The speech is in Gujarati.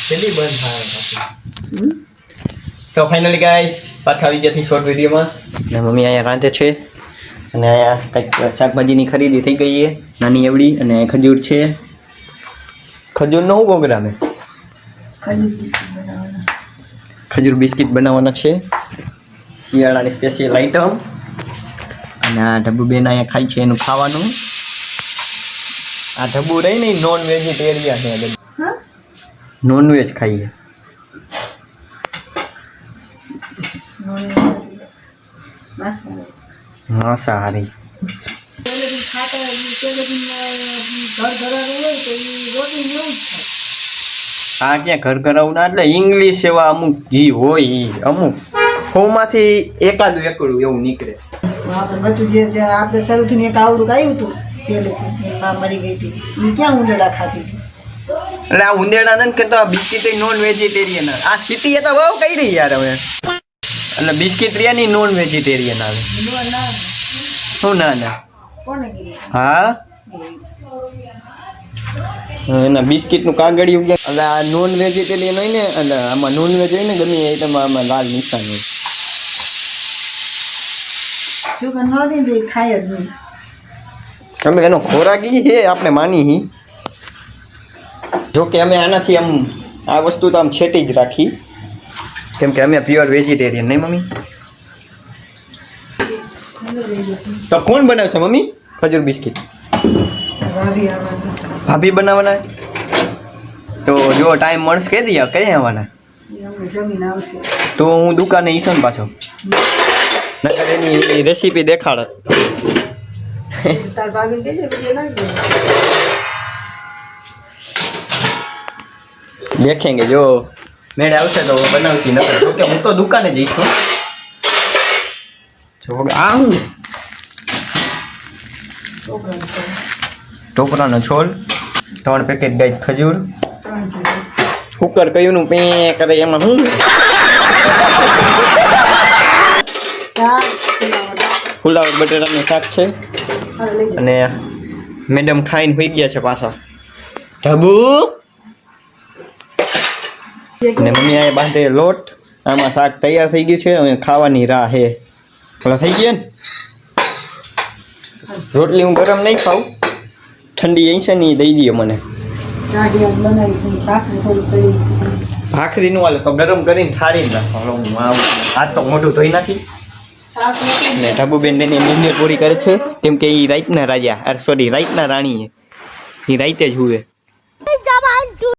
જલ્દી બંધ થાય તો ફાઇનલી ગાઈસ પાછા આવી ગયા થી શોર્ટ વિડીયોમાં ને મમ્મી અહીંયા રાંધે છે અને અહીંયા કંઈક શાકભાજીની ખરીદી થઈ ગઈ છે નાની એવડી અને ખજૂર છે ખજૂરનો શું પ્રોગ્રામ છે ખજૂર બિસ્કિટ બનાવવાના છે શિયાળાની સ્પેશિયલ આઈટમ અને આ ઢબુબેન અહીંયા ખાય છે એનું ખાવાનું આ ઢબુ રહી ને નોન વેજીટેરિયન છે નોન વેજ ખાઈએ માંસાહારી આ ક્યાં ઘર ઘરાવના એટલે ઇંગ્લિશ એવા અમુક જી હોય અમુક હોમાંથી એકાદું એકડું એવું નીકળે આપણે બધું જે આપણે શરૂથી એક આવડું આવ્યું હતું પહેલેથી મરી ગઈ હતી એ ક્યાં ઉંદરડા ખાતી હતી એટલે આ ઉંદેડા ને કે તો આ બિસ્કિટ નોન વેજીટેરિયન આ સિટી એ તો બહુ કઈ રહી યાર હવે એટલે બિસ્કિટ રિયાની નોન વેજીટેરિયન આવે શું ના કોને કીધું હા એના બિસ્કિટનું કાગળિયું કે એટલે આ નોન વેજીટેરિયન હોય ને એટલે આમાં નોન વેજ હોય ને ગમે આઈટમ આમાં લાલ નિશાન હોય શું કે ન દીધી ખાય જ નહીં અમે એનો ખોરાક છે આપણે માની હી જો કે અમે આનાથી આમ આ વસ્તુ તો આમ છેટી જ રાખી કેમ કે અમે પ્યોર વેજીટેરિયન નહીં મમ્મી તો કોણ બનાવશે મમ્મી ખજૂર બિસ્કિટ ભાભી બનાવવાના તો જો ટાઈમ મળશે કહી દઈએ કઈ આવવાના જમીન આવશે તો હું દુકાને ઈસન પાછો નકર એની રેસીપી દેખાડે તાર ભાભી કઈ વિડિયો નાખજો દેખેંગે જો મેળે આવશે તો બનાવશી નકર જો કે હું તો દુકાને જઈશું જો આ હું ટોપરાનો છોલ 3 પેકેટ ગાય ખજૂર કુકર કયુંનું પે કરે એમાં હું ફુલાવર બટેટાનું શાક છે અને મેડમ ખાઈને હોઈ ગયા છે પાછા ઢબુ અને મમ્મી અહીંયા બાંધે લોટ આમાં શાક તૈયાર થઈ ગયું છે હવે ખાવાની રાહ હે ઓલા થઈ ગયા ને રોટલી હું ગરમ નહીં ખાઉં ઠંડી અહીં છે ને દઈ દઈએ મને ભાખરીનું હાલે તો ગરમ કરીને ઠારીને નાખવાનું હું આવું હાથ તો મોઢું ધોઈ નાખી ને ઢબુબેન એની નિંદર પૂરી કરે છે કેમ કે એ રાઈતના રાજા સોરી રાઈતના રાણી એ રાઈતે જ હુએ